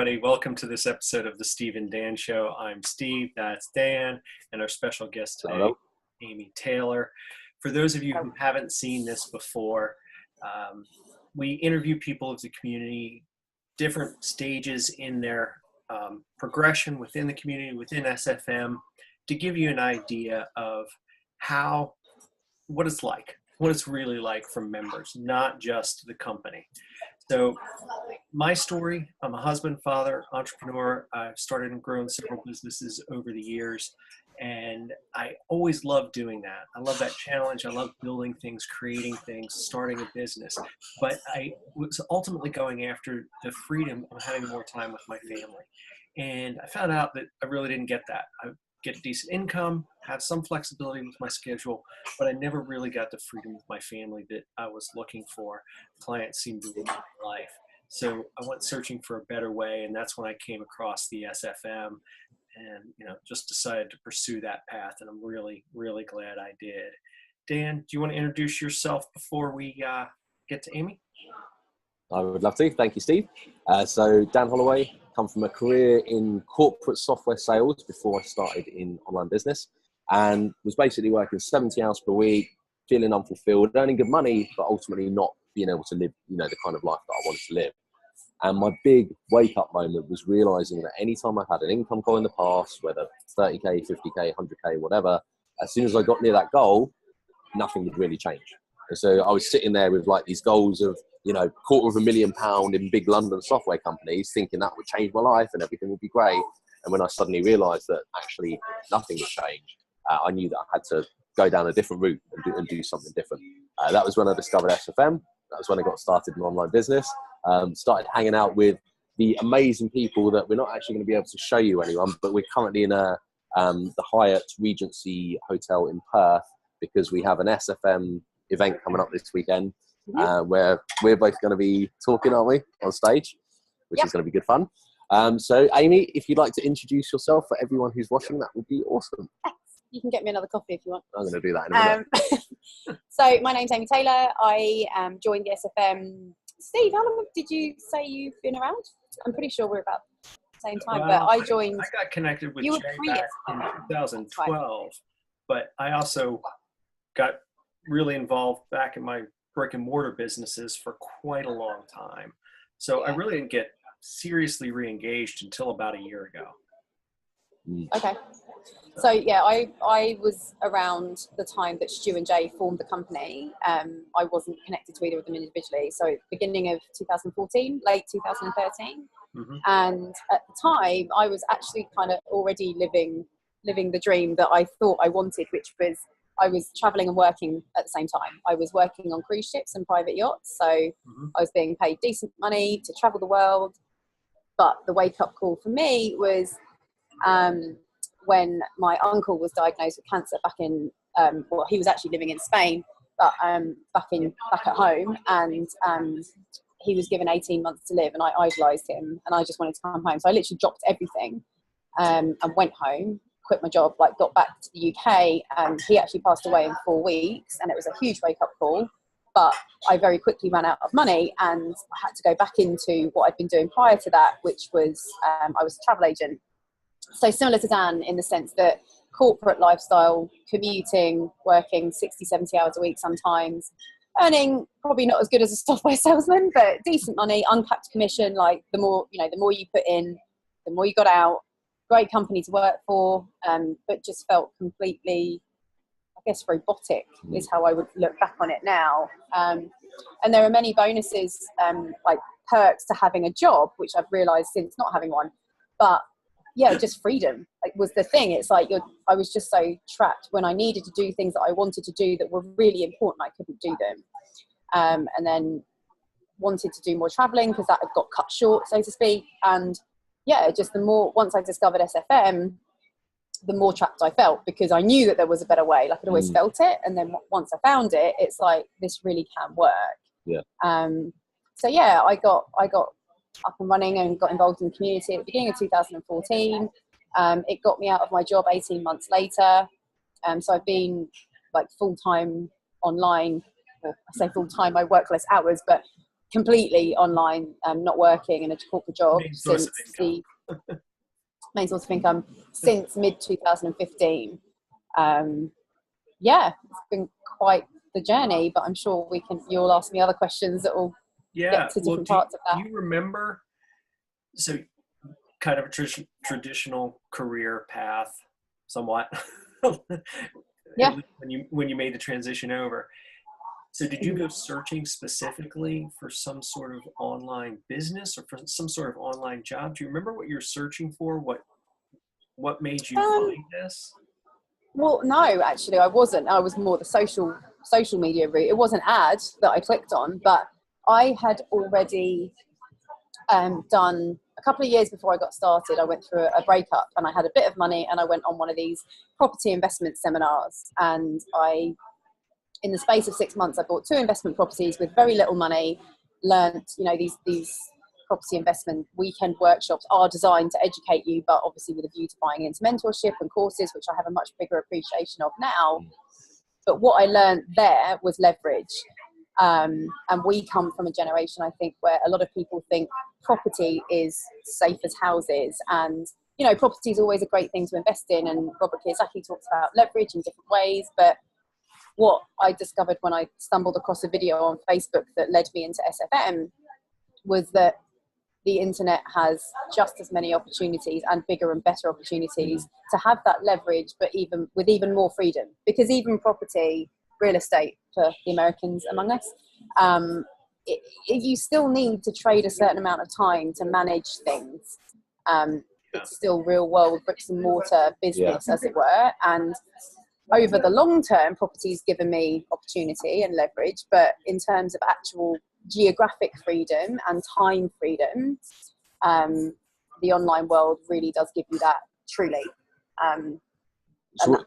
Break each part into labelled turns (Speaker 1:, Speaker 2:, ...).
Speaker 1: everybody. Welcome to this episode of the Steve and Dan Show. I'm Steve, that's Dan, and our special guest today,
Speaker 2: Hello.
Speaker 1: Amy Taylor. For those of you who haven't seen this before, we interview people of the community, different stages in their progression within the community, within SFM, to give you an idea of what it's like, what it's really like for members, not just the company. So my story, I'm a husband, father, entrepreneur. I've started and grown several businesses over the years, and I always love doing that. I love that challenge. I love building things, creating things, starting a business. But I was ultimately going after the freedom of having more time with my family. And I found out that I really didn't get that. I get a decent income, have some flexibility with my schedule, but I never really got the freedom with my family that I was looking for. Clients seemed to live my life. So I went searching for a better way, and that's when I came across the SFM and, just decided to pursue that path, and I'm really, really glad I did. Dan, do you want to introduce yourself before we get to Amy?
Speaker 2: I would love to. Thank you, Steve. So Dan Holloway, come from a career in corporate software sales before I started in online business, and was basically working 70 hours per week, feeling unfulfilled, earning good money, but ultimately not being able to live, the kind of life that I wanted to live. And my big wake up moment was realizing that anytime I had an income goal in the past, whether 30K, 50K, 100K, whatever, as soon as I got near that goal, nothing would really change. And so I was sitting there with like these goals of, £250,000 in big London software companies, thinking that would change my life and everything would be great. And when I suddenly realized that actually nothing would change, I knew that I had to go down a different route and do something different. That was when I discovered SFM. That was when I got started in online business. Started hanging out with the amazing people that we're not actually going to be able to show you anyone, but we're currently in the Hyatt Regency Hotel in Perth because we have an SFM event coming up this weekend where we're both going to be talking, aren't we, on stage, which is going to be good fun. So Amy, if you'd like to introduce yourself for everyone who's watching, that would be awesome.
Speaker 3: You can get me another coffee if you want.
Speaker 2: I'm going to do that in a minute.
Speaker 3: So my name's Amy Taylor. I joined the SFM. Steve, how long did you say you've been around? I'm pretty sure we're about the same time, but I joined.
Speaker 1: I got connected with Jay back in 2012, but I also got really involved back in my brick and mortar businesses for quite a long time. So I really didn't get seriously re-engaged until about a year ago.
Speaker 3: Okay. So yeah, I was around the time that Stu and Jay formed the company. I wasn't connected to either of them individually. So beginning of 2014, late 2013. Mm-hmm. And at the time I was actually kind of already living the dream that I thought I wanted, which was I was traveling and working at the same time. I was working on cruise ships and private yachts. So I was being paid decent money to travel the world. But the wake up call for me was, when my uncle was diagnosed with cancer back in, he was actually living in Spain, but back at home, and he was given 18 months to live, and I idolised him, and I just wanted to come home. So I literally dropped everything and went home, quit my job, got back to the UK, and he actually passed away in 4 weeks, and it was a huge wake-up call. But I very quickly ran out of money, and I had to go back into what I'd been doing prior to that, which was I was a travel agent. So similar to Dan in the sense that corporate lifestyle, commuting, working 60, 70 hours a week sometimes, earning probably not as good as a software salesman, but decent money, uncapped commission. The more you put in, the more you got out. Great company to work for, but just felt completely, I guess, robotic is how I would look back on it now. And there are many bonuses, like perks to having a job, which I've realised since not having one. But yeah, just freedom was the thing. It's I was just so trapped when I needed to do things that I wanted to do that were really important. I couldn't do them. And then wanted to do more traveling because that had got cut short, so to speak. And yeah, just once I discovered SFM, the more trapped I felt, because I knew that there was a better way. I'd always felt it. And then once I found it, it's this really can work.
Speaker 2: Yeah.
Speaker 3: So yeah, I got up and running and got involved in the community at the beginning of 2014. It got me out of my job 18 months later. So I've been full-time online, or I say full-time, I work less hours, but completely online, not working in a corporate job
Speaker 1: Main source
Speaker 3: since
Speaker 1: of income.
Speaker 3: the main source of income since mid 2015. Yeah, it's been quite the journey, but I'm sure you'll ask me other questions that will
Speaker 1: Yeah.
Speaker 3: get to
Speaker 1: Well,
Speaker 3: different parts of
Speaker 1: do
Speaker 3: that.
Speaker 1: you remember, so kind of a traditional career path, somewhat,
Speaker 3: Yeah.
Speaker 1: when you made the transition over. So did you go searching specifically for some sort of online business or for some sort of online job? Do you remember what you were searching for? What made you find this?
Speaker 3: Well, no, actually, I wasn't. I was more the social media route. It was an ad that I clicked on, but I had already done a couple of years before I got started. I went through a breakup and I had a bit of money, and I went on one of these property investment seminars, and in the space of 6 months, I bought 2 investment properties with very little money, learnt, these property investment weekend workshops are designed to educate you, but obviously with a view to buying into mentorship and courses, which I have a much bigger appreciation of now. But what I learned there was leverage. And we come from a generation, I think, where a lot of people think property is safe as houses. And, property is always a great thing to invest in. And Robert Kiyosaki talks about leverage in different ways. But what I discovered when I stumbled across a video on Facebook that led me into SFM was that the internet has just as many opportunities and bigger and better opportunities to have that leverage, but with even more freedom. Because even property, real estate for the Americans among us, you still need to trade a certain amount of time to manage things. It's still real world bricks and mortar business, as it were. And over the long term, property's given me opportunity and leverage, but in terms of actual geographic freedom and time freedom, the online world really does give you that, truly. And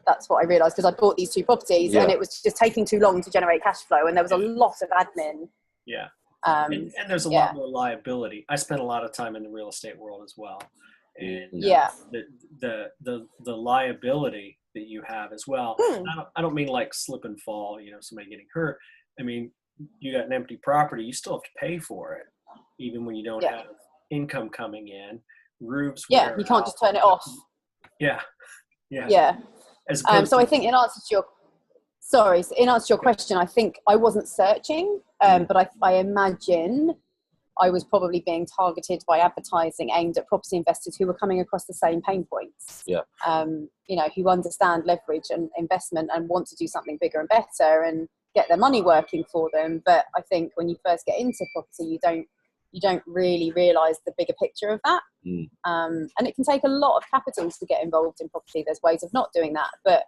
Speaker 3: that's what I realised, because I bought these 2 properties and it was just taking too long to generate cash flow, and there was a lot of admin.
Speaker 1: Yeah. And there's a lot more liability. I spent a lot of time in the real estate world as well. And the liability that you have as well. I don't mean like slip and fall, somebody getting hurt. I mean, you got an empty property, you still have to pay for it, even when you don't have income coming in. Roofs.
Speaker 3: Yeah, you can't just turn it off.
Speaker 1: Yeah.
Speaker 3: So I think in answer to your question, I think I wasn't searching, but I imagine I was probably being targeted by advertising aimed at property investors who were coming across the same pain points.
Speaker 2: Yeah.
Speaker 3: Who understand leverage and investment and want to do something bigger and better and get their money working for them. But I think when you first get into property, you don't really realise the bigger picture of that. And it can take a lot of capital to get involved in property. There's ways of not doing that. But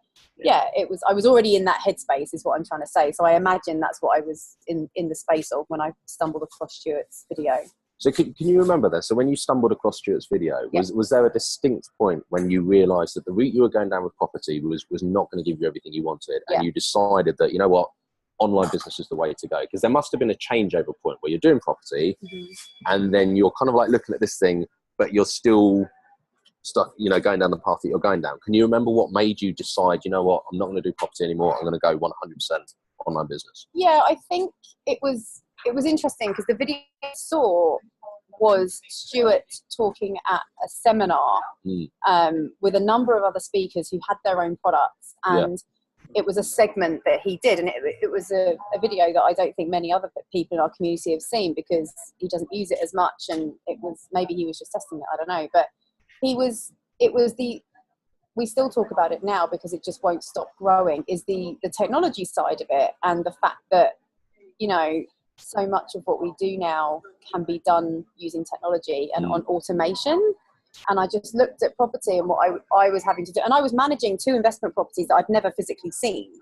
Speaker 3: I was already in that headspace, is what I'm trying to say. So I imagine that's what I was in the space of when I stumbled across Stuart's video.
Speaker 2: So can you remember that? So when you stumbled across Stuart's video, was there a distinct point when you realised that the route you were going down with property was not going to give you everything you wanted, and you decided that, you know what, online business is the way to go? Because there must have been a changeover point where you're doing property and then you're kind of like looking at this thing, but you're still stuck, going down the path that you're going down. Can you remember what made you decide, you know what, I'm not going to do property anymore, I'm going to go 100% online business? Yeah,
Speaker 3: I think it was interesting because the video I saw was Stuart talking at a seminar with a number of other speakers who had their own products, and it was a segment that he did, and it was a video that I don't think many other people in our community have seen, because he doesn't use it as much, and maybe he was just testing it, I don't know, but we still talk about it now because it just won't stop growing, is the technology side of it, and the fact that, so much of what we do now can be done using technology and on automation. And I just looked at property and what I was having to do. And I was managing 2 investment properties that I'd never physically seen.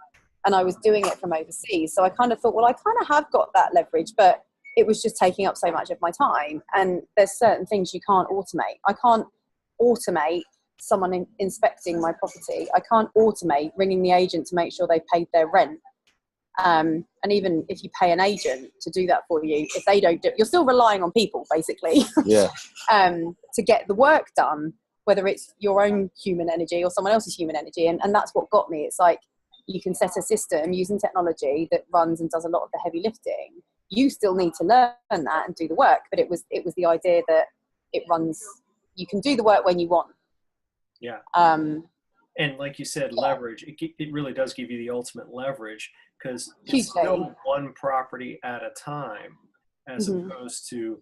Speaker 3: And I was doing it from overseas. So I kind of thought, well, I kind of have got that leverage, but it was just taking up so much of my time. And there's certain things you can't automate. I can't automate someone inspecting my property. I can't automate ringing the agent to make sure they paid their rent. And even if you pay an agent to do that for you, if they don't do it, you're still relying on people, basically, to get the work done, whether it's your own human energy or someone else's human energy. And that's what got me. It's like you can set a system using technology that runs and does a lot of the heavy lifting, you still need to learn that and do the work. But it was the idea that you can do the work when you want.
Speaker 1: Yeah. And like you said, leverage, it really does give you the ultimate leverage, because it's still one property at a time, as opposed to,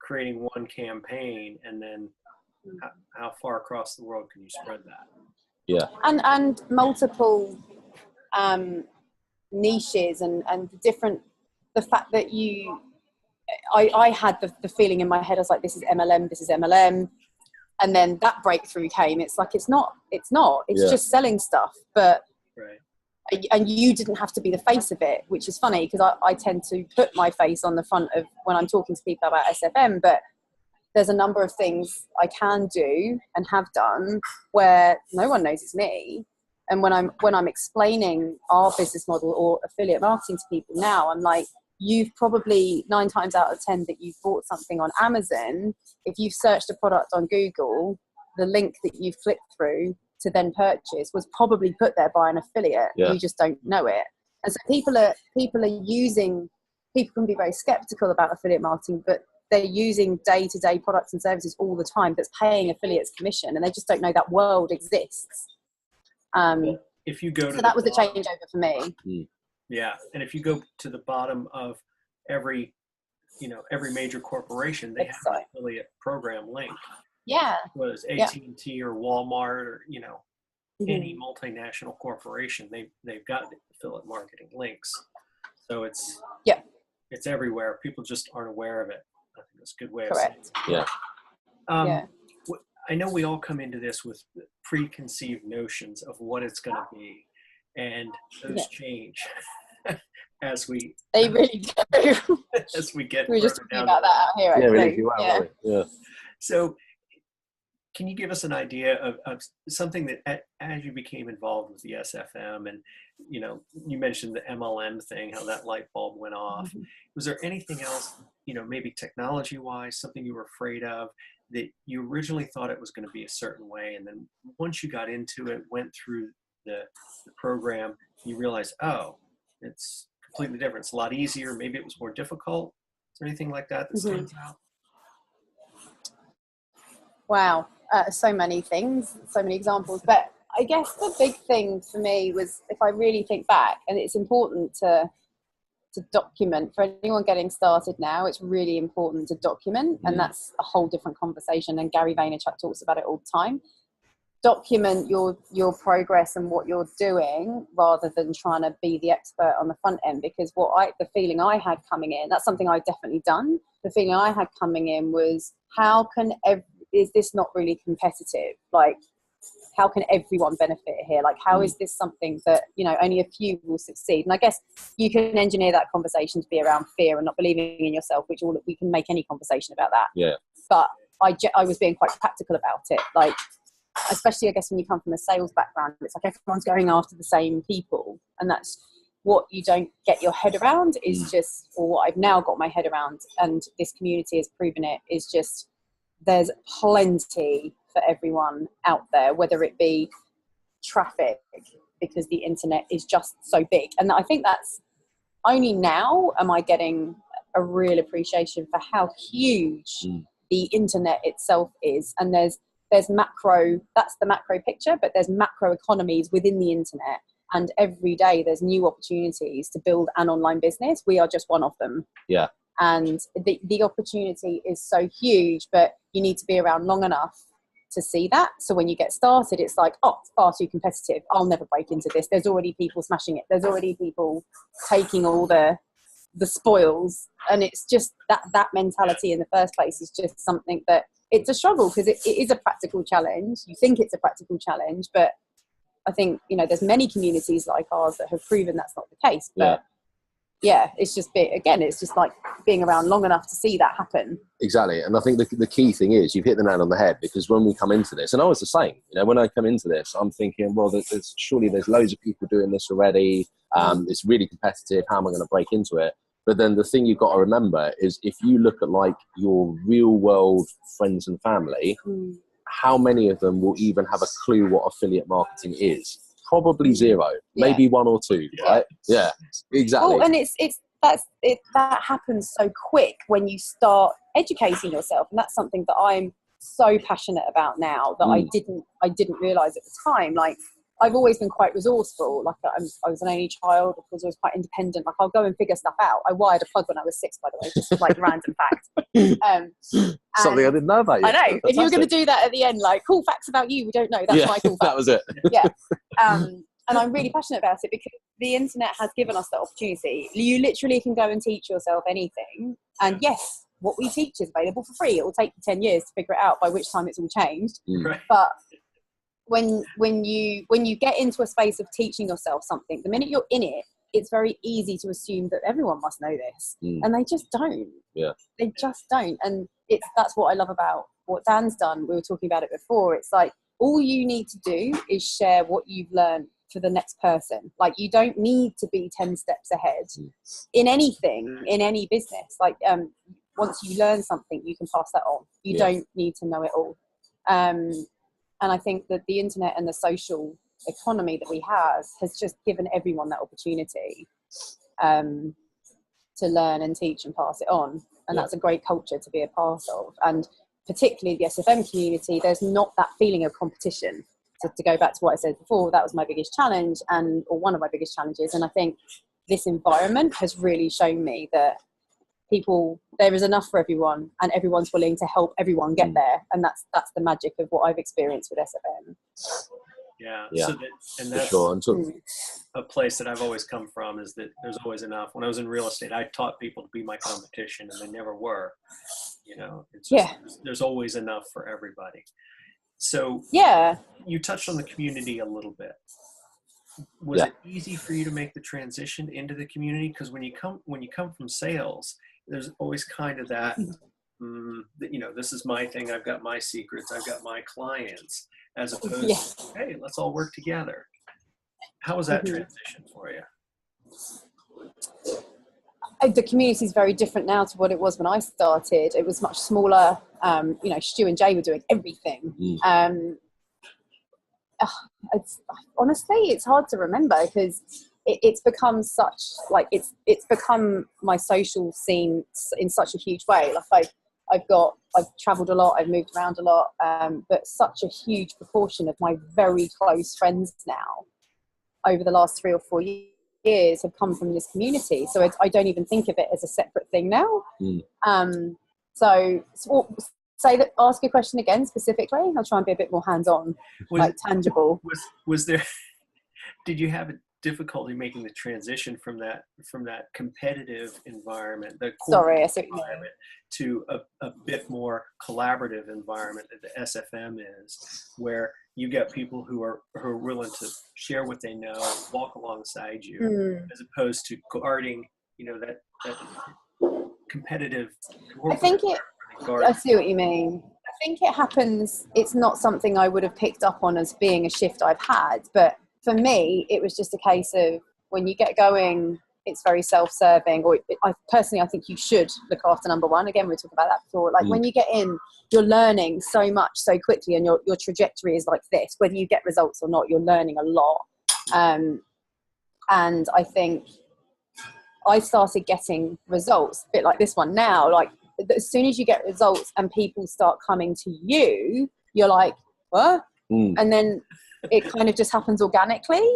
Speaker 1: creating one campaign, and then how far across the world can you spread that?
Speaker 2: Yeah.
Speaker 3: And multiple niches and the fact that I had the feeling in my head, I was like, this is MLM. And then that breakthrough came. It's like, it's not, it's just selling stuff. But, and you didn't have to be the face of it, which is funny, because I tend to put my face on the front of when I'm talking to people about SFM, but there's a number of things I can do and have done where no one knows it's me. And when I'm explaining our business model or affiliate marketing to people now, I'm like, you've probably 9 times out of 10 that you've bought something on Amazon. If you've searched a product on Google, the link that you've clicked through to then purchase was probably put there by an affiliate. Yeah. You just don't know it. And so people can be very skeptical about affiliate marketing, but they're using day-to-day products and services all the time that's paying affiliates commission, and they just don't know that world exists.
Speaker 1: If you go to
Speaker 3: that was a changeover for me.
Speaker 1: Yeah, and if you go to the bottom of every major corporation, they have an affiliate program link.
Speaker 3: Yeah.
Speaker 1: Whether it's AT&T or Walmart or any multinational corporation, they've got affiliate marketing links. So it's everywhere. People just aren't aware of it. I think that's a good way of saying it.
Speaker 2: Yeah.
Speaker 1: I know we all come into this with preconceived notions of what it's going to be, and those change as we.
Speaker 3: They really do.
Speaker 1: As we get.
Speaker 3: We were just talking about that out here. Actually.
Speaker 2: Yeah.
Speaker 1: So, can you give us an idea of something that, as you became involved with the SFM, and you mentioned the MLM thing, how that light bulb went off. Was there anything else, maybe technology-wise, something you were afraid of, that you originally thought it was going to be a certain way, and then once you got into it, went through the program, you realized, oh, it's completely different. It's a lot easier. Maybe it was more difficult. Is there anything like that stands out?
Speaker 3: Wow. So many things, so many examples. But I guess the big thing for me was, if I really think back, and it's important to document for anyone getting started now, it's really important to document, and that's a whole different conversation, and Gary Vaynerchuk talks about it all the time. Document your progress and what you're doing, rather than trying to be the expert on the front end, because the feeling I had coming in, that's something I've definitely done. The feeling I had coming in was, is this not really competitive? Like, how can everyone benefit here? Like, how is this something that, only a few will succeed? And I guess you can engineer that conversation to be around fear and not believing in yourself, which we can make any conversation about that.
Speaker 2: Yeah.
Speaker 3: But I was being quite practical about it. Like, especially, I guess, when you come from a sales background, it's like everyone's going after the same people. And that's what you don't get your head around is just, or what I've now got my head around, and this community has proven it, is just, there's plenty for everyone out there, whether it be traffic, because the internet is just so big. And I think that's only now am I getting a real appreciation for how huge the internet itself is. And there's macro, that's the macro picture, but there's macro economies within the internet. And every day there's new opportunities to build an online business. We are just one of them.
Speaker 2: Yeah.
Speaker 3: And the opportunity is so huge, but you need to be around long enough to see that. So when you get started, it's like, oh, it's far too competitive. I'll never break into this. There's already people smashing it. There's already people taking all the spoils. And it's just that mentality in the first place is just something that it's a struggle, because it is a practical challenge. You think it's a practical challenge, but I think, there's many communities like ours that have proven that's not the case. But yeah, it's just it's just like being around long enough to see that happen.
Speaker 2: Exactly. And I think the key thing is, you've hit the nail on the head, because when we come into this, and I was the same, when I come into this, I'm thinking, well, surely there's loads of people doing this already. It's really competitive. How am I going to break into it? But then the thing you've got to remember is, if you look at like your real world friends and family, how many of them will even have a clue what affiliate marketing is? Probably zero, maybe one or two, right? Yeah, exactly.
Speaker 3: Oh, and it's that happens so quick when you start educating yourself, and that's something that I'm so passionate about now that I didn't realize at the time. Like, I've always been quite resourceful. Like, I was an only child. I was always quite independent. Like, I'll go and figure stuff out. I wired a plug when I was 6, by the way, just like random fact.
Speaker 2: Something I didn't know about you.
Speaker 3: I know. Fantastic. If you were going to do that at the end, like, cool facts about you, we don't know. That's my cool fact.
Speaker 2: That was it.
Speaker 3: Yeah. And I'm really passionate about it because the internet has given us that opportunity. You literally can go and teach yourself anything. And yes, what we teach is available for free. It will take you 10 years to figure it out, by which time it's all changed.
Speaker 1: Right.
Speaker 3: But when you get into a space of teaching yourself something, the minute you're in it, it's very easy to assume that everyone must know this. And they just don't.
Speaker 2: Yeah.
Speaker 3: They just don't. And that's what I love about what Dan's done. We were talking about it before. It's like, all you need to do is share what you've learned for the next person. Like, you don't need to be 10 steps ahead in anything, in any business. Like, once you learn something, you can pass that on. You don't need to know it all. And I think that the internet and the social economy that we have has just given everyone that opportunity to learn and teach and pass it on. And that's a great culture to be a part of. And particularly the SFM community, there's not that feeling of competition. To go back to what I said before, that was my biggest challenge, or one of my biggest challenges. And I think this environment has really shown me that there is enough for everyone, and everyone's willing to help everyone get there. And that's the magic of what I've experienced with SFM.
Speaker 1: Yeah.
Speaker 2: Yeah.
Speaker 1: And that's
Speaker 2: for sure.
Speaker 1: a place that I've always come from, is that there's always enough. When I was in real estate, I taught people to be my competition, and they never were. You know, it's just, there's always enough for everybody. So you touched on the community a little bit. Was it easy for you to make the transition into the community? Because when you come from sales, there's always kind of that, you know, this is my thing. I've got my secrets. I've got my clients, as opposed to, hey, let's all work together. How was that transition for you?
Speaker 3: The community is very different now to what it was when I started. It was much smaller. You know, Stu and Jay were doing everything. Honestly, it's hard to remember, because it's become such, like, it's become my social scene in such a huge way. Like, I've traveled a lot, I've moved around a lot, but such a huge proportion of my very close friends now over the last 3 or 4 years have come from this community. So I don't even think of it as a separate thing now. So ask your question again specifically. I'll try and be a bit more hands-on, like tangible.
Speaker 1: Was there, did you have a difficulty making the transition from that competitive environment, the corporate environment, to a bit more collaborative environment that the SFM is, where you get people who are willing to share what they know, walk alongside you, as opposed to guarding, you know, that competitive.
Speaker 3: I see what you mean. I think it happens. It's not something I would have picked up on as being a shift I've had, but for me, it was just a case of, when you get going, it's very self-serving, or I think you should look after number one. Again, we talked about that before. Like, when you get in, you're learning so much so quickly, and your trajectory is like this. Whether you get results or not, you're learning a lot. And I think I started getting results, a bit like this one now. Like, as soon as you get results and people start coming to you, you're like, what? And then it kind of just happens organically.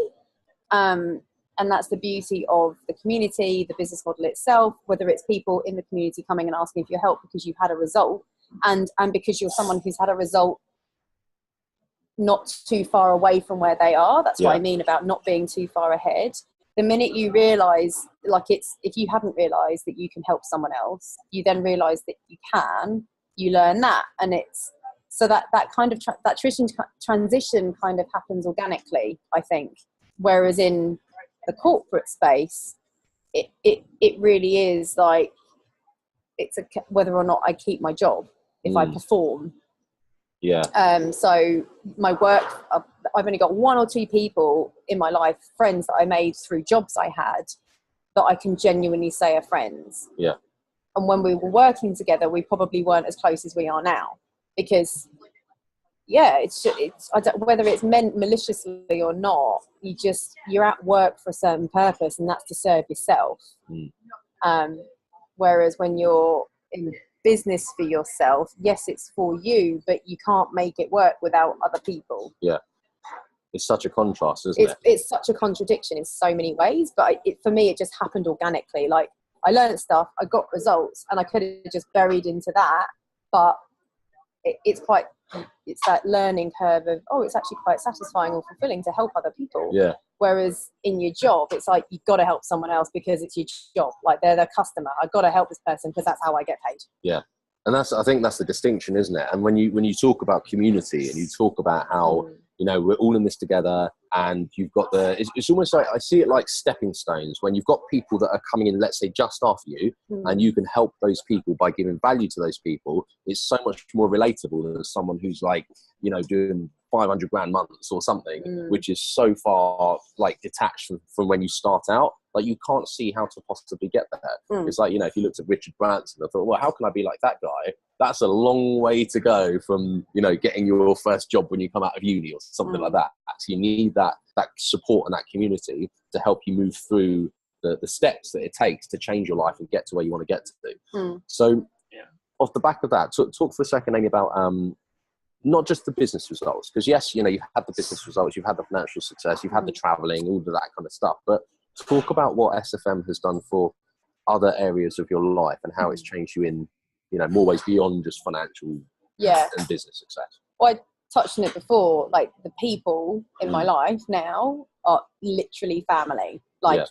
Speaker 3: And that's the beauty of the community, the business model itself, whether it's people in the community coming and asking for your help because you've had a result, and because you're someone who's had a result not too far away from where they are. That's what I mean about not being too far ahead. The minute you realize, like, if you haven't realized that you can help someone else, you then realize that you can, you learn that. And it's, so that kind of that transition kind of happens organically, I think. Whereas in the corporate space, it really is like, it's whether or not I keep my job, if I perform. So my work, I've only got 1 or 2 people in my life, friends that I made through jobs I had, that I can genuinely say are friends. And when we were working together, we probably weren't as close as we are now, because it's whether it's meant maliciously or not, you're at work for a certain purpose, and that's to serve yourself. Whereas when you're in business for yourself, yes, it's for you, but you can't make it work without other people.
Speaker 2: Yeah. It's such a contrast, isn't it?
Speaker 3: It's such a contradiction in so many ways, but for me, it just happened organically. Like, I learned stuff, I got results, and I could have just buried into that, but it's that learning curve of, oh, it's actually quite satisfying or fulfilling to help other people.
Speaker 2: Yeah.
Speaker 3: Whereas in your job, it's like, you've got to help someone else because it's your job. Like, they're the customer. I've got to help this person because that's how I get paid.
Speaker 2: Yeah. And I think that's the distinction, isn't it? And when you talk about community and you talk about how, you know, we're all in this together, and you've got it's almost like, I see it like stepping stones. When you've got people that are coming in, let's say just after you, and you can help those people by giving value to those people, it's so much more relatable than someone who's like, you know, doing 500 grand months or something, which is so far like detached from when you start out. Like, you can't see how to possibly get there. It's like, you know, if you looked at Richard Branson, I thought, well, how can I be like that guy? That's a long way to go from, you know, getting your first job when you come out of uni or something like that. So you need that support and that community to help you move through the steps that it takes to change your life and get to where you want to get to. So off the back of that, talk for a second, Amy, about not just the business results, because yes, you know, you've had the business results, you've had the financial success, you've had the traveling, all of that kind of stuff, but talk about what SFM has done for other areas of your life and how it's changed you in, you know, more ways beyond just financial and business success.
Speaker 3: Well, I touched on it before, like, the people in my life now are literally family. Like,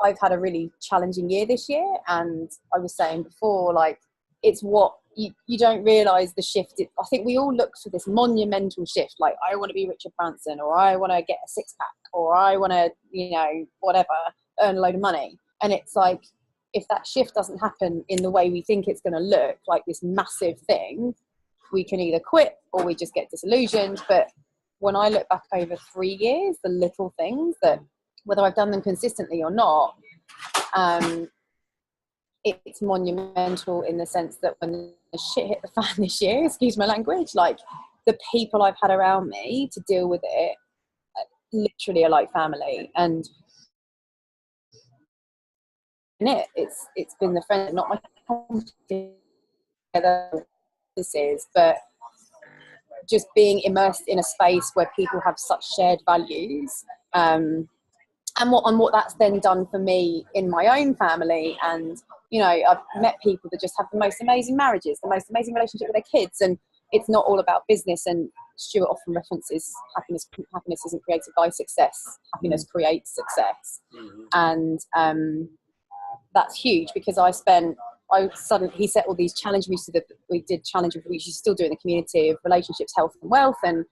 Speaker 3: I've had a really challenging year this year, and I was saying before, like, it's what you don't realise the shift. I think we all look for this monumental shift, like, I want to be Richard Branson, or I want to get a six-pack, or I want to, you know, whatever, earn a load of money. And it's like, if that shift doesn't happen in the way we think it's going to look, like this massive thing, we can either quit or we just get disillusioned. But when I look back over 3 years, the little things that, whether I've done them consistently or not, it's monumental in the sense that when the shit hit the fan this year, excuse my language, like, the people I've had around me to deal with it literally are like family. And it's been the friend, not my company, this is, but just being immersed in a space where people have such shared values, and what that's then done for me in my own family. And, you know, I've met people that just have the most amazing marriages, the most amazing relationship with their kids, and it's not all about business. And Stuart often references happiness isn't created by success, happiness creates success. And that's huge, because he set all these challenges. We did challenges, which you still do in the community, of relationships, health and wealth. And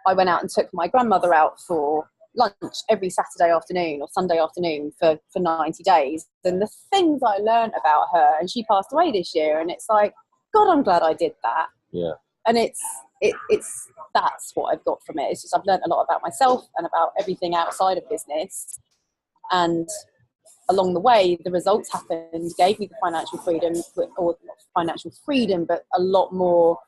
Speaker 3: I went out and took my grandmother out for lunch every Saturday afternoon or Sunday afternoon for 90 days. And the things I learned about her, and she passed away this year, and it's like, God, I'm glad I did that.
Speaker 2: Yeah.
Speaker 3: And it's that's what I've got from it. It's just, I've learned a lot about myself and about everything outside of business. And along the way, the results happened, gave me the financial freedom, or not financial freedom, but a lot more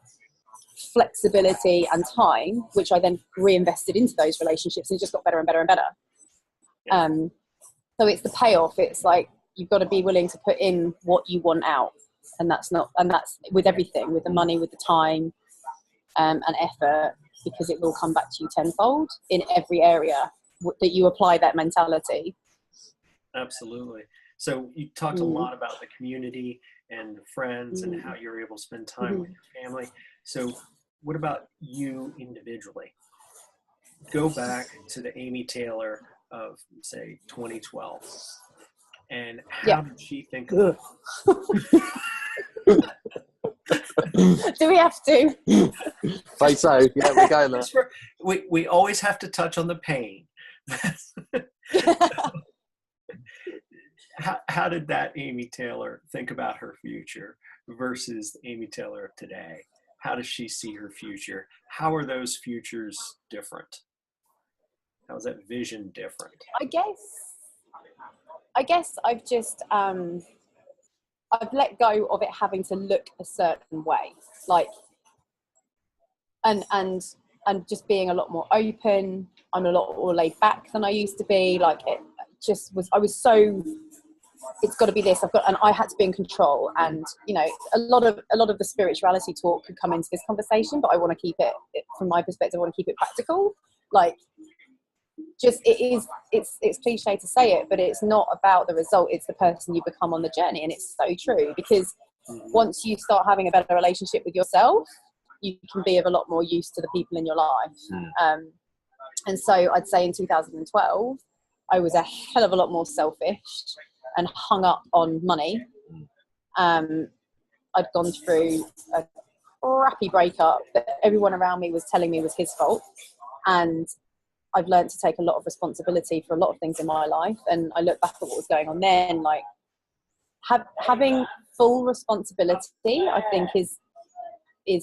Speaker 3: flexibility and time, which I then reinvested into those relationships, and it just got better and better and better. So it's the payoff. It's like, you've got to be willing to put in what you want out, and that's with everything, with the money, with the time, and effort, because it will come back to you tenfold in every area that you apply that mentality.
Speaker 1: Absolutely. So you talked a lot about the community and friends and how you're able to spend time with your family. So what about you individually? Go back to the Amy Taylor of, say, 2012. And how did she think of
Speaker 3: Do we have to?
Speaker 2: Say so. Yeah, we're going there.
Speaker 1: We always have to touch on the pain. How did that Amy Taylor think about her future versus Amy Taylor of today? How does she see her future? How are those futures different? How is that vision different?
Speaker 3: I guess I've just I've let go of it having to look a certain way, like, and just being a lot more open. I'm a lot more laid back than I used to be. Like, it just was, I was so it's got to be this. And I had to be in control. And you know, a lot of the spirituality talk could come into this conversation, but I want to keep it, from my perspective, I want to keep it practical. Like, just it's cliche to say it, but it's not about the result. It's the person you become on the journey, and it's so true, because once you start having a better relationship with yourself, you can be of a lot more use to the people in your life. And so I'd say in 2012, I was a hell of a lot more selfish and hung up on money. I'd gone through a crappy breakup that everyone around me was telling me was his fault. And I've learned to take a lot of responsibility for a lot of things in my life. And I look back at what was going on then, like having full responsibility, I think is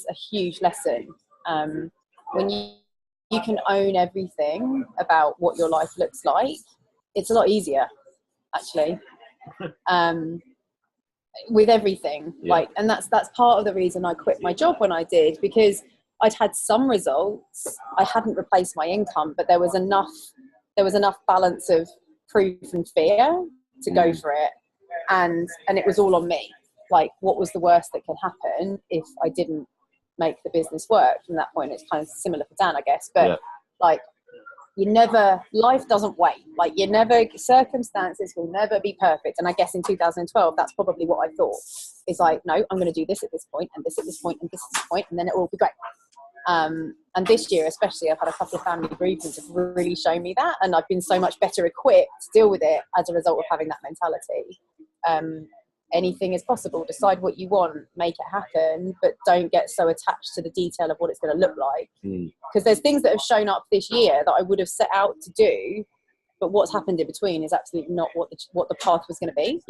Speaker 3: a huge lesson. When you can own everything about what your life looks like, it's a lot easier, actually. With everything, like, and that's part of the reason I quit my job when I did, because I'd had some results. I hadn't replaced my income, but there was enough balance of proof and fear to go for it, and it was all on me. Like, what was the worst that could happen if I didn't make the business work? From that point, it's kind of similar for Dan, I guess, but like, life doesn't wait. Like, circumstances will never be perfect. And I guess in 2012, that's probably what I thought. Is like, no, I'm going to do this at this point, and this at this point, and this at this point, and then it will all be great. And this year, especially, I've had a couple of family bereavements have really shown me that, and I've been so much better equipped to deal with it as a result of having that mentality. Anything is possible. Decide what you want, make it happen, but don't get so attached to the detail of what it's going to look like. Because there's things that have shown up this year that I would have set out to do, but what's happened in between is absolutely not what the path was going to be.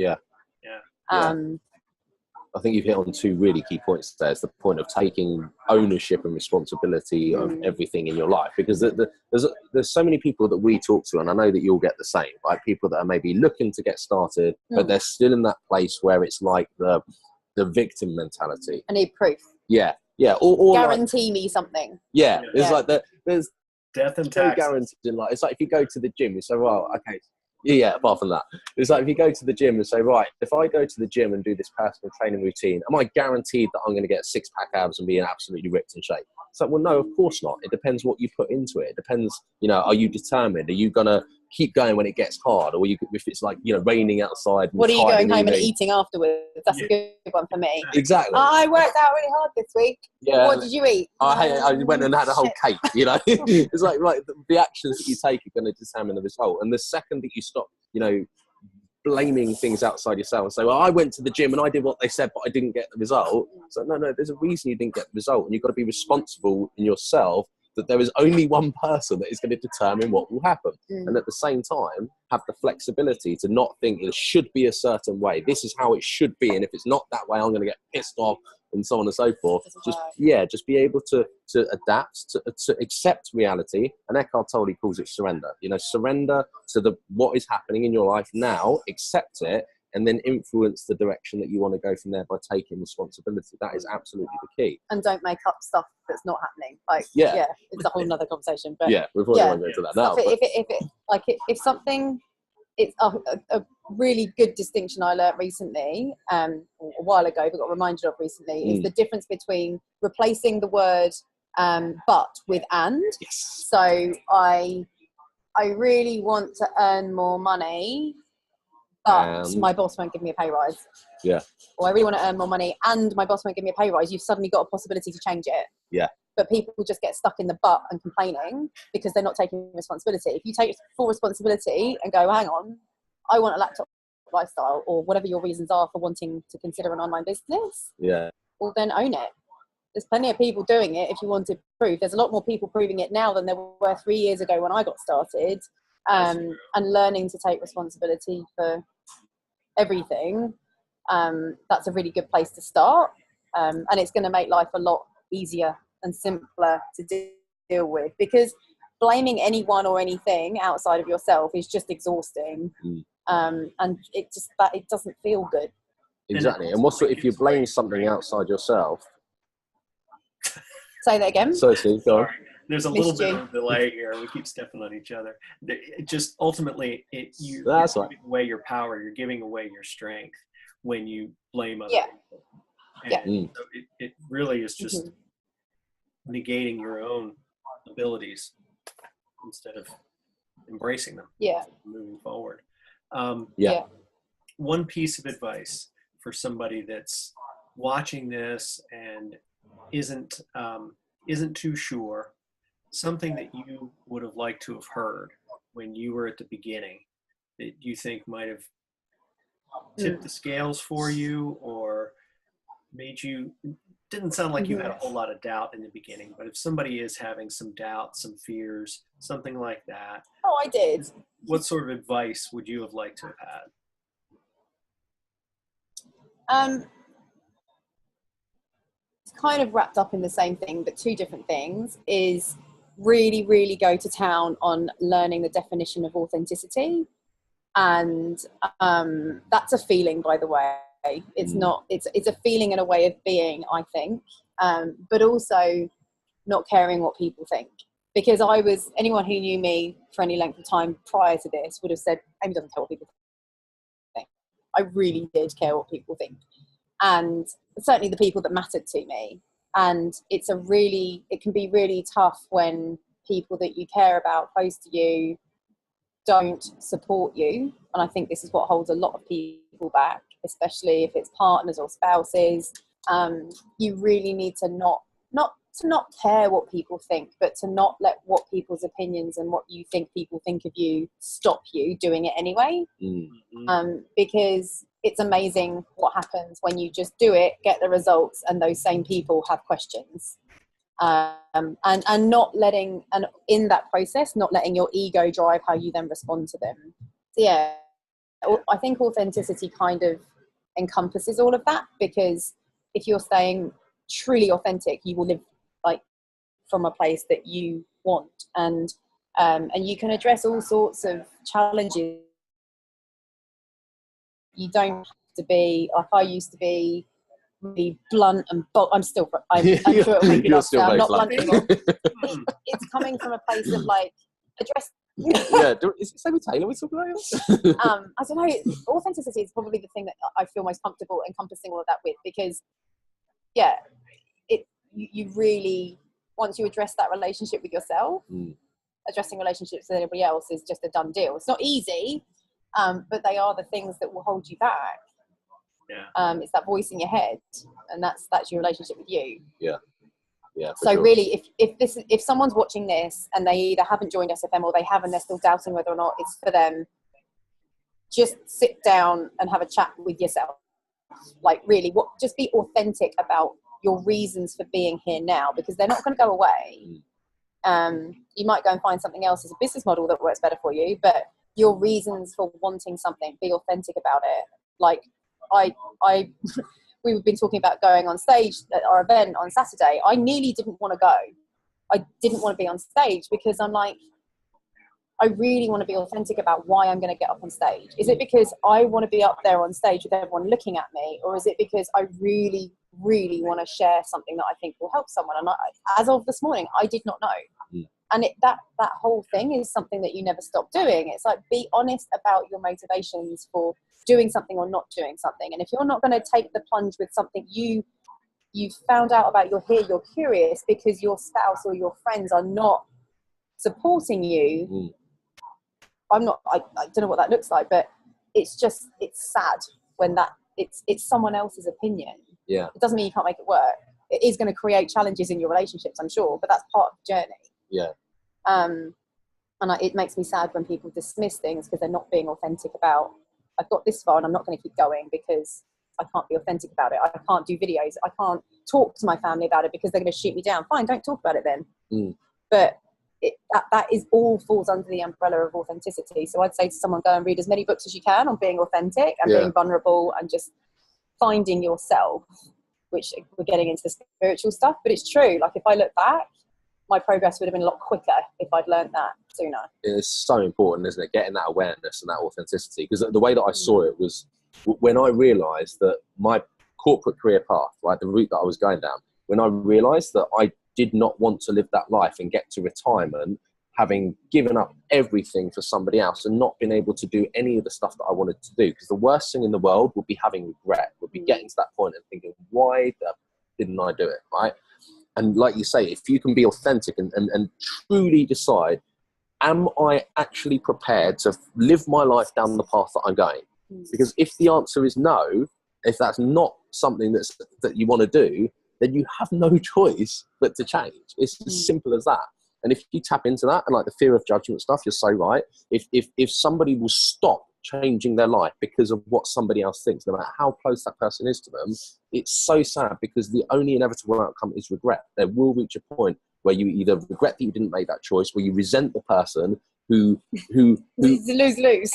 Speaker 2: I think you've hit on two really key points there. It's the point of taking ownership and responsibility of everything in your life, because there's so many people that we talk to, and I know that you'll get the same, right? People that are maybe looking to get started, but they're still in that place where it's like the victim mentality. I need proof. Or
Speaker 3: guarantee me something.
Speaker 2: It's like there's
Speaker 1: death and
Speaker 2: no
Speaker 1: taxes.
Speaker 2: guarantee in life. It's like if you go to the gym, you say, well, okay. Apart from that, it's like if you go to the gym and say, right, if I go to the gym and do this personal training routine, am I guaranteed that I'm going to get 6-pack abs and be in absolutely ripped in shape? It's like, well, no, of course not. It depends what you put into it. It depends, are you determined? Are you going to keep going when it gets hard? Or if it's like, raining outside?
Speaker 3: What are you going home and eating afterwards? That's a good one for me.
Speaker 2: Exactly.
Speaker 3: I worked out really hard this week. What did you eat?
Speaker 2: I went and had a whole cake, It's like the actions that you take are going to determine the result. And the second that you stop, blaming things outside yourself and say, well, I went to the gym and I did what they said, but I didn't get the result. So no, there's a reason you didn't get the result. And you've got to be responsible in yourself that there is only one person that is going to determine what will happen. And at the same time, have the flexibility to not think it should be a certain way. This is how it should be. And if it's not that way, I'm going to get pissed off and so on and so forth. Just be able to adapt, to accept reality. And Eckhart Tolle calls it surrender. Surrender to what is happening in your life now, accept it, and then influence the direction that you want to go from there by taking responsibility. That is absolutely the key.
Speaker 3: And don't make up stuff that's not happening. It's a whole nother conversation. But
Speaker 2: we've already gone into that now.
Speaker 3: If something, it's a really good distinction I learned recently, a while ago, but got reminded of recently, is the difference between replacing the word but with and.
Speaker 2: Yes.
Speaker 3: So I really want to earn more money, but my boss won't give me a pay rise. Or I really want to earn more money and my boss won't give me a pay rise. You've suddenly got a possibility to change it. But people just get stuck in the but and complaining because they're not taking responsibility. If you take full responsibility and go, hang on, I want a laptop lifestyle, or whatever your reasons are for wanting to consider an online business, well, then own it. There's plenty of people doing it if you want to prove. There's a lot more people proving it now than there were 3 years ago when I got started. And learning to take responsibility for everything, that's a really good place to start. And it's going to make life a lot easier and simpler to deal with, because blaming anyone or anything outside of yourself is just exhausting. And it doesn't feel good.
Speaker 2: Exactly. And if you blame something outside yourself?
Speaker 3: Say that again.
Speaker 2: Sorry, Steve, go on.
Speaker 1: There's a little bit of a delay here. We keep stepping on each other. It just ultimately, you're giving away your power. You're giving away your strength when you blame other people. And so it really is just negating your own abilities instead of embracing them. Moving forward. One piece of advice for somebody that's watching this and isn't too sure, something that you would have liked to have heard when you were at the beginning that you think might have tipped the scales for you or made you, didn't sound like you had a whole lot of doubt in the beginning, but if somebody is having some doubt, some fears, something like that.
Speaker 3: Oh, I did.
Speaker 1: What sort of advice would you have liked to have had?
Speaker 3: It's kind of wrapped up in the same thing, but two different things. Is really, really go to town on learning the definition of authenticity. And that's a feeling, by the way. It's not, it's a feeling and a way of being, I think. But also not caring what people think. Because anyone who knew me for any length of time prior to this would have said, Amy doesn't care what people think. I really did care what people think. And certainly the people that mattered to me. And it can be really tough when people that you care about close to you don't support you. And I think this is what holds a lot of people back, especially if it's partners or spouses. You really need to not care what people think, but to not let what people's opinions and what you think people think of you stop you doing it anyway. Because it's amazing what happens when you just do it, get the results, and those same people have questions. And not letting, and in that process, not letting your ego drive how you then respond to them. So yeah, I think authenticity kind of encompasses all of that, because if you're staying truly authentic, you will live like from a place that you want, and you can address all sorts of challenges. You don't have to be like I used to be, really blunt and bold. I'm sure
Speaker 2: You're still
Speaker 3: I'm
Speaker 2: very
Speaker 3: not
Speaker 2: blunt.
Speaker 3: It's coming from a place of like address.
Speaker 2: Is it Sammy Taylor we're talking about?
Speaker 3: I don't know. Authenticity is probably the thing that I feel most comfortable encompassing all of that with, because you really, once you address that relationship with yourself, addressing relationships with anybody else is just a done deal. It's not easy, but they are the things that will hold you back. It's that voice in your head, and that's your relationship with you. So sure. Really, if someone's watching this and they either haven't joined SFM or they have and they're still doubting whether or not it's for them, just sit down and have a chat with yourself. Like really, just be authentic about your reasons for being here now, because they're not going to go away. You might go and find something else as a business model that works better for you, but your reasons for wanting something, be authentic about it. Like we've been talking about going on stage at our event on Saturday. I nearly didn't want to go. I didn't want to be on stage because I'm like, I really want to be authentic about why I'm going to get up on stage. Is it because I want to be up there on stage with everyone looking at me? Or is it because I really, really want to share something that I think will help someone? And as of this morning, I did not know. And that whole thing is something that you never stop doing. It's like, be honest about your motivations for doing something or not doing something. And if you're not going to take the plunge with something you've found out about, you're curious because your spouse or your friends are not supporting you. I don't know what that looks like, but it's sad when it's someone else's opinion. It doesn't mean you can't make it work. It is going to create challenges in your relationships, I'm sure, but that's part of the journey. And it makes me sad when people dismiss things because they're not being authentic about, I've got this far and I'm not going to keep going because I can't be authentic about it. I can't do videos. I can't talk to my family about it because they're going to shoot me down. Fine, don't talk about it then. But that is all falls under the umbrella of authenticity. So I'd say to someone, go and read as many books as you can on being authentic and being vulnerable and just finding yourself, which we're getting into the spiritual stuff, but it's true. Like if I look back, my progress would have been a lot quicker if I'd learned that sooner. It's
Speaker 2: so important, isn't it? Getting that awareness and that authenticity. Because the way that I saw it was when I realised that my corporate career path, right, the route that I was going down, when I realised that did not want to live that life and get to retirement having given up everything for somebody else and not been able to do any of the stuff that I wanted to do. Because the worst thing in the world would be having regret, would be getting to that point and thinking, why didn't I do it, right? And like you say, if you can be authentic and truly decide, am I actually prepared to live my life down the path that I'm going? Because if the answer is no, if that's not something that you want to do, then you have no choice but to change. It's as simple as that. And if you tap into that and like the fear of judgment stuff, you're so right. If somebody will stop changing their life because of what somebody else thinks, no matter how close that person is to them, it's so sad, because the only inevitable outcome is regret. There will reach a point where you either regret that you didn't make that choice, where you resent the person who
Speaker 3: lose.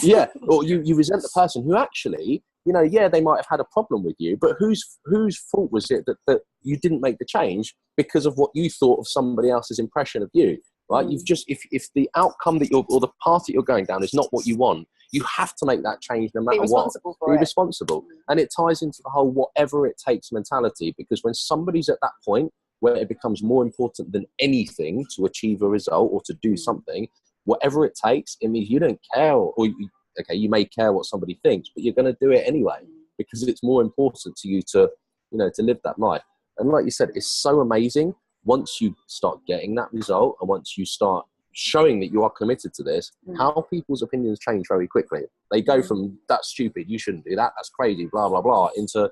Speaker 2: Yeah, or you resent the person who actually, yeah, they might have had a problem with you, but whose fault was it that you didn't make the change because of what you thought of somebody else's impression of you, right? You've just, if the outcome that or the path that you're going down is not what you want, you have to make that change no matter what. Be responsible. And it ties into the whole whatever it takes mentality, because when somebody's at that point where it becomes more important than anything to achieve a result or to do something, whatever it takes, it means you don't care, okay, you may care what somebody thinks, but you're going to do it anyway, because it's more important to you to live that life. And like you said, it's so amazing once you start getting that result and once you start showing that you are committed to this, how people's opinions change very quickly. They go from, that's stupid, you shouldn't do that, that's crazy, blah, blah, blah, into,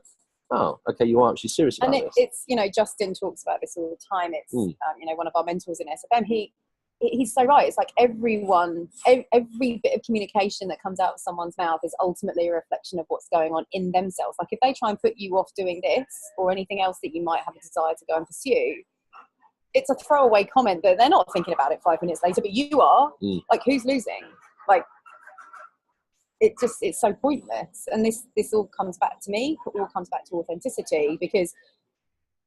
Speaker 2: oh, okay, you are actually serious about this.
Speaker 3: It's, Justin talks about this all the time. It's, one of our mentors in SFM, he's so right. It's like every bit of communication that comes out of someone's mouth is ultimately a reflection of what's going on in themselves. Like if they try and put you off doing this or anything else that you might have a desire to go and pursue, it's a throwaway comment that they're not thinking about it 5 minutes later, but you are. Like, who's losing? Like, it's so pointless. And this all comes back to me. It all comes back to authenticity, because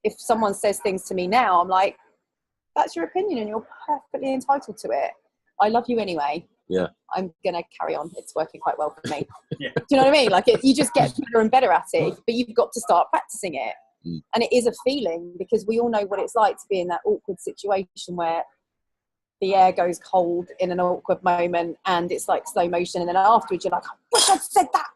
Speaker 3: if someone says things to me now, I'm like, that's your opinion and you're perfectly entitled to it. I love you anyway.
Speaker 2: Yeah.
Speaker 3: I'm going to carry on. It's working quite well for me.
Speaker 1: Yeah.
Speaker 3: Do you know what I mean? Like you just get better and better at it, but you've got to start practicing it. And it is a feeling, because we all know what it's like to be in that awkward situation where the air goes cold in an awkward moment and it's like slow motion. And then afterwards you're like, I wish I'd said that.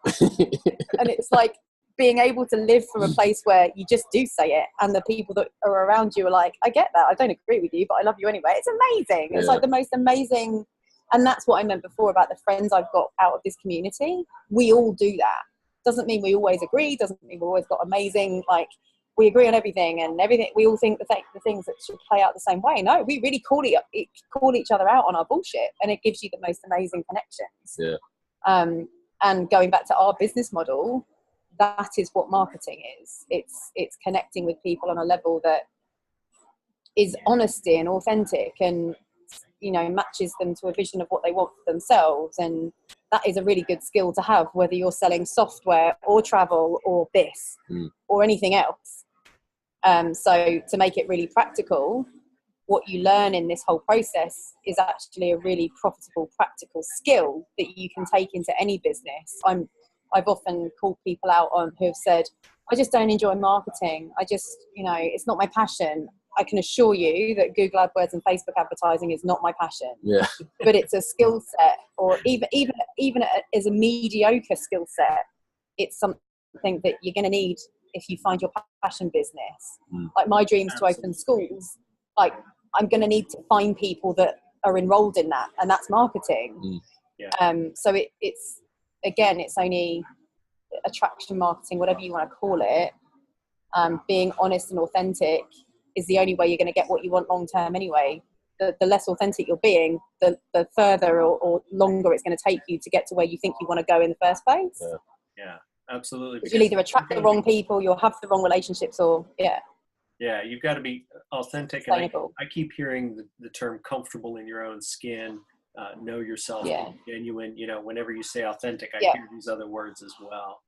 Speaker 3: And it's like being able to live from a place where you just do say it. And the people that are around you are like, I get that. I don't agree with you, but I love you anyway. It's amazing. Yeah. It's like the most amazing. And that's what I meant before about the friends I've got out of this community. We all do that. Doesn't mean we always agree. Doesn't mean we've always got amazing, like, we agree on everything and everything. We all think the things that should play out the same way. No, we really call each other out on our bullshit, and it gives you the most amazing connections.
Speaker 2: Yeah.
Speaker 3: And going back to our business model, that is what marketing is. It's connecting with people on a level that is honesty and authentic, and matches them to a vision of what they want for themselves. And that is a really good skill to have, whether you're selling software or travel or this or anything else. So to make it really practical, what you learn in this whole process is actually a really profitable, practical skill that you can take into any business. I've often called people out on who have said, I just don't enjoy marketing. I just, it's not my passion. I can assure you that Google AdWords and Facebook advertising is not my passion.
Speaker 2: Yeah.
Speaker 3: But it's a skill set, or even as a mediocre skill set, it's something that you're going to need if you find your passion business. Like my dreams to open schools, like I'm going to need to find people that are enrolled in that, and that's marketing. So it's only attraction marketing, whatever you want to call it. Being honest and authentic is the only way you're going to get what you want long term anyway. The less authentic you're being, the further or longer it's going to take you to get to where you think you want to go in the first place.
Speaker 1: Yeah, absolutely.
Speaker 3: You'll either attract the wrong people, you'll have the wrong relationships, or
Speaker 1: you've got to be authentic. And I keep hearing the term comfortable in your own skin, know yourself, genuine. Whenever you say authentic, I hear these other words as well.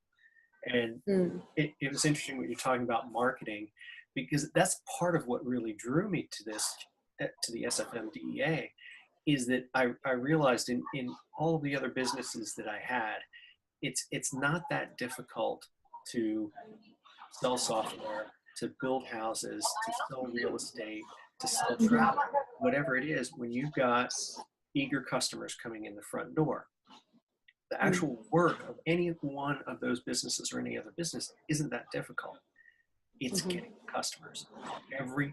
Speaker 1: And it was interesting what you're talking about marketing, because that's part of what really drew me to the SFM DEA, is that I realized in all of the other businesses that I had, it's not that difficult to sell software, to build houses, to sell real estate, to still travel, whatever it is, when you've got eager customers coming in the front door. The actual work of any one of those businesses or any other business isn't that difficult. It's getting customers.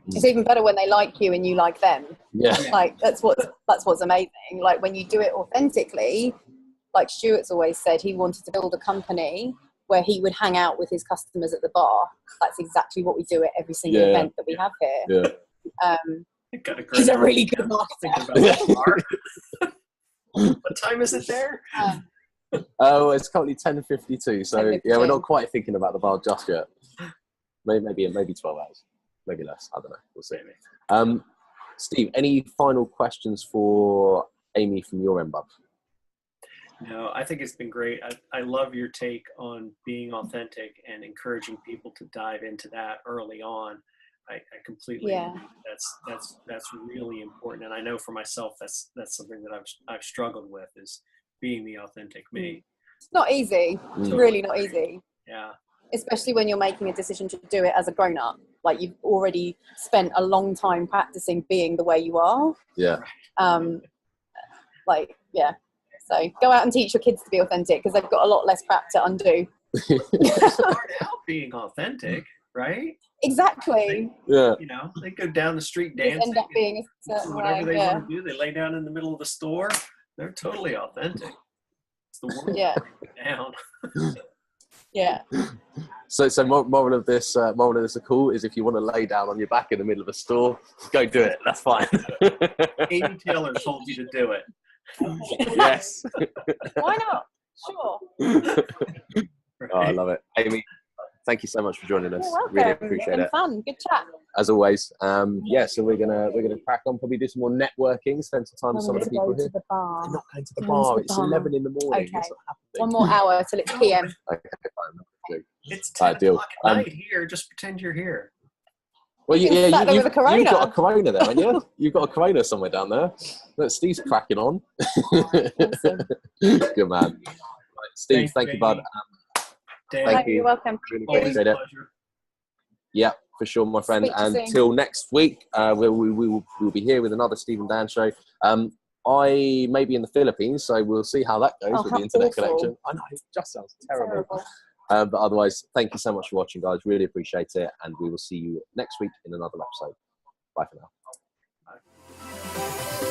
Speaker 3: It's even better when they like you and you like them.
Speaker 2: Yeah.
Speaker 3: Like that's what's amazing. Like when you do it authentically, like Stuart's always said, he wanted to build a company where he would hang out with his customers at the bar. That's exactly what we do at every single event that we have here.
Speaker 2: Yeah.
Speaker 3: He's a really good marketer.
Speaker 1: What time is it there?
Speaker 2: Oh, it's currently 10:52. So
Speaker 3: 10:52.
Speaker 2: yeah, we're not quite thinking about the bar just yet. Maybe 12 hours, maybe less. I don't know. We'll see. Steve, any final questions for Amy from your end, bub?
Speaker 1: No, I think it's been great. I love your take on being authentic and encouraging people to dive into that early on. I completely agree. That's really important, and I know for myself that's something that I've struggled with, is being the authentic me.
Speaker 3: It's not easy. It's really not easy.
Speaker 1: Yeah.
Speaker 3: Especially when you're making a decision to do it as a grown-up. Like you've already spent a long time practicing being the way you are.
Speaker 2: Yeah.
Speaker 3: So go out and teach your kids to be authentic, because they've got a lot less crap to undo.
Speaker 1: Start out being authentic, right?
Speaker 3: Exactly.
Speaker 1: They go down the street dancing.
Speaker 3: End up being a certain
Speaker 1: whatever
Speaker 3: way,
Speaker 1: they want to do. They lay down in the middle of the store. They're totally authentic. It's the world down.
Speaker 3: Yeah.
Speaker 2: So moral of this call is, if you want to lay down on your back in the middle of a store, go do it. That's fine.
Speaker 1: Amy Taylor told you to do it.
Speaker 2: Yes.
Speaker 3: Why not? Sure.
Speaker 2: Oh, I love it, Amy. Thank you so much for joining us.
Speaker 3: You're welcome.
Speaker 2: Really appreciate it.
Speaker 3: Fun. Good chat.
Speaker 2: As always. So we're gonna crack on, probably do some more networking, spend some time with some of the people here.
Speaker 3: The bar.
Speaker 2: They're not going to the bar. It's 11 in the morning.
Speaker 3: Okay.
Speaker 2: It's not happening.
Speaker 3: One more hour till it's PM.
Speaker 2: Okay, fine.
Speaker 1: It's 10 o'clock at night here. Just pretend you're here.
Speaker 2: Well,
Speaker 3: You've got a
Speaker 2: Corona there, haven't you? You've got a Corona somewhere down there. Look, Steve's cracking on.
Speaker 3: Awesome.
Speaker 2: Good man. Right, Steve, thank you, bud. Thank you.
Speaker 3: You're welcome.
Speaker 2: Really appreciate it. Yeah, for sure, my friend. Until next week, we'll be here with another Steve and Dan show. I may be in the Philippines, so we'll see how that goes with the internet connection. I know, it just sounds terrible. But otherwise, thank you so much for watching, guys. Really appreciate it. And we will see you next week in another episode. Bye for now.
Speaker 1: Bye.